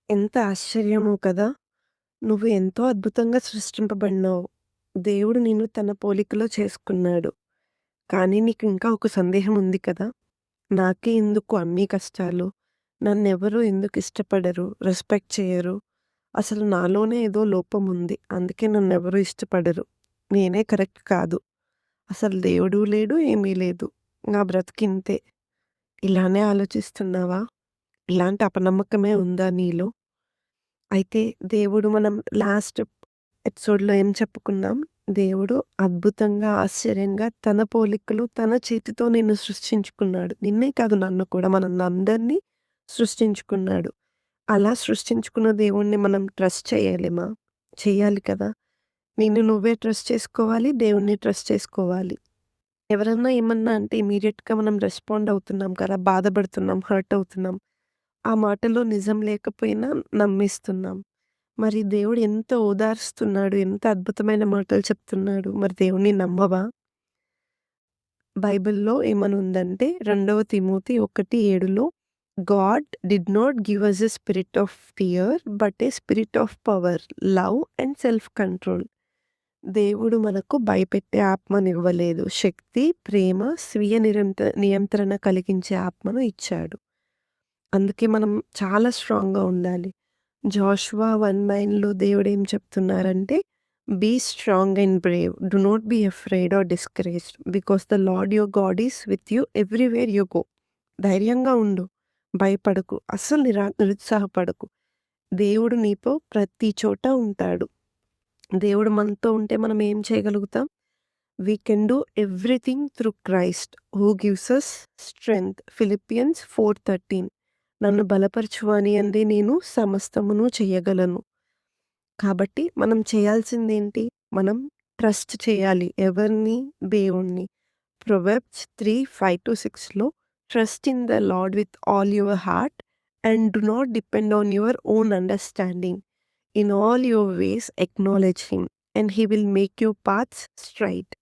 ఎంత ఆశ్చర్యమో కదా! నువ్వు ఎంతో అద్భుతంగా సృష్టింపబడినావు. దేవుడు నిన్ను తన పోలికలో చేసుకున్నాడు. కానీ నీకింకా ఒక సందేహం ఉంది కదా! నాకే ఎందుకు అన్ని కష్టాలు? నన్నెవరు ఎందుకు ఇష్టపడరు? రెస్పెక్ట్ చేయరు? అసలు నాలోనే ఏదో లోపం ఉంది. అందుకే నన్నెవరు ఇష్టపడరు. నేనే కరెక్ట్ కాదు. అసలు దేవుడు లేడు, ఏమీ లేదు. నా బ్రతికింతే. ఇలానే ఆలోచిస్తున్నావా? ఇలాంటి అపనమ్మకమే ఉందా నీలో? అయితే దేవుడు మనం లాస్ట్ ఎపిసోడ్‌లో ఏం చెప్పుకున్నాం? దేవుడు అద్భుతంగా, ఆశ్చర్యంగా తన పోలికలు తన చేతితో నిన్ను సృష్టించుకున్నాడు. నిన్నే కాదు నన్ను కూడా మనల్నందరినీ సృష్టించుకున్నాడు. అలా సృష్టించుకున్న దేవుడిని మనం ట్రస్ట్ చేయలేమా? చెయ్యాలి కదా! నిన్ను నువ్వే ట్రస్ట్ చేసుకోవాలి. దేవుడిని ట్రస్ట్ చేసుకోవాలి. ఎవరన్నా ఏమన్నా అంటే ఇమ్మీడియేట్‌గా మనం రెస్పాండ్ అవుతున్నాం కదా! బాధపడుతున్నాం, హర్ట్ అవుతున్నాం. ఆ మాటలో నిజం లేకపోయినా నమ్మేస్తున్నాం. మరి దేవుడు ఎంత ఓదారుస్తున్నాడు, ఎంత అద్భుతమైన మాటలు చెప్తున్నాడు. మరి దేవుడిని నమ్మవా? బైబిల్‌లో ఏమనుందంటే 2 తిమోతి 1:7లో God did not give us a spirit of fear but a spirit of power, love and self control. దేవుడు మనకు భయపెట్టే ఆత్మనివ్వలేదు. శక్తి, ప్రేమ, స్వీయ నియంత్రణ కలిగించే ఆత్మను ఇచ్చాడు. అందుకే మనం చాలా స్ట్రాంగ్‌గా ఉండాలి. జాషువా 1:9లో దేవుడేం చెప్తున్నారంటే, "be strong and brave. Do not be afraid or discouraged. Because the Lord your God is with you everywhere you go." ధైర్యంగా ఉండు. భయపడకు. అస్సలు నిరుత్సాహపడకు. దేవుడు నీతో ప్రతి చోట ఉంటాడు. దేవుడు మనతో ఉంటే మనం ఏం చేయగలుగుతాం? We can do everything through Christ who gives us strength. Philippians 4:13. నన్ను బలపరచువాని యందే నేను సమస్తమును చెయ్యగలను. కాబట్టి మనం చేయాల్సిందేంటి? మనం ట్రస్ట్ చేయాలి. ఎవరిని? దేవుణ్ణి. ప్రొవెర్బ్స్ 3:5-6లో trust in the Lord with all your heart and do not depend on your own understanding. In all your ways acknowledge him and he will make your paths straight.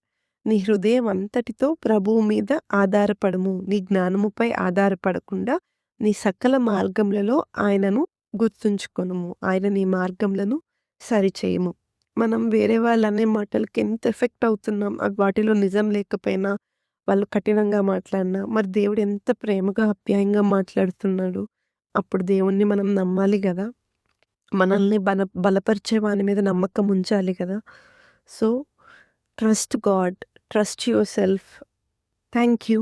నీ హృదయం అంతటితో ప్రభువు మీద ఆధారపడము. నీ జ్ఞానముపై ఆధారపడకుండా నీ సకల మార్గములలో ఆయనను గుర్తుంచుకొనుము. ఆయన నీ మార్గములను సరిచేయుము. మనం వేరే వాళ్ళనే మాటలకి ఎంత ఎఫెక్ట్ అవుతున్నాం. వాటిలో నిజం లేకపోయినా, వాళ్ళు కఠినంగా మాట్లాడినా, మరి దేవుడు ఎంత ప్రేమగా, ఆప్యాయంగా మాట్లాడుతున్నాడు. అప్పుడు దేవుణ్ణి మనం నమ్మాలి గదా! మనల్ని బలపరిచే వాని మీద నమ్మకం ఉంచాలి కదా! So, trust God. Trust your self. Thank you.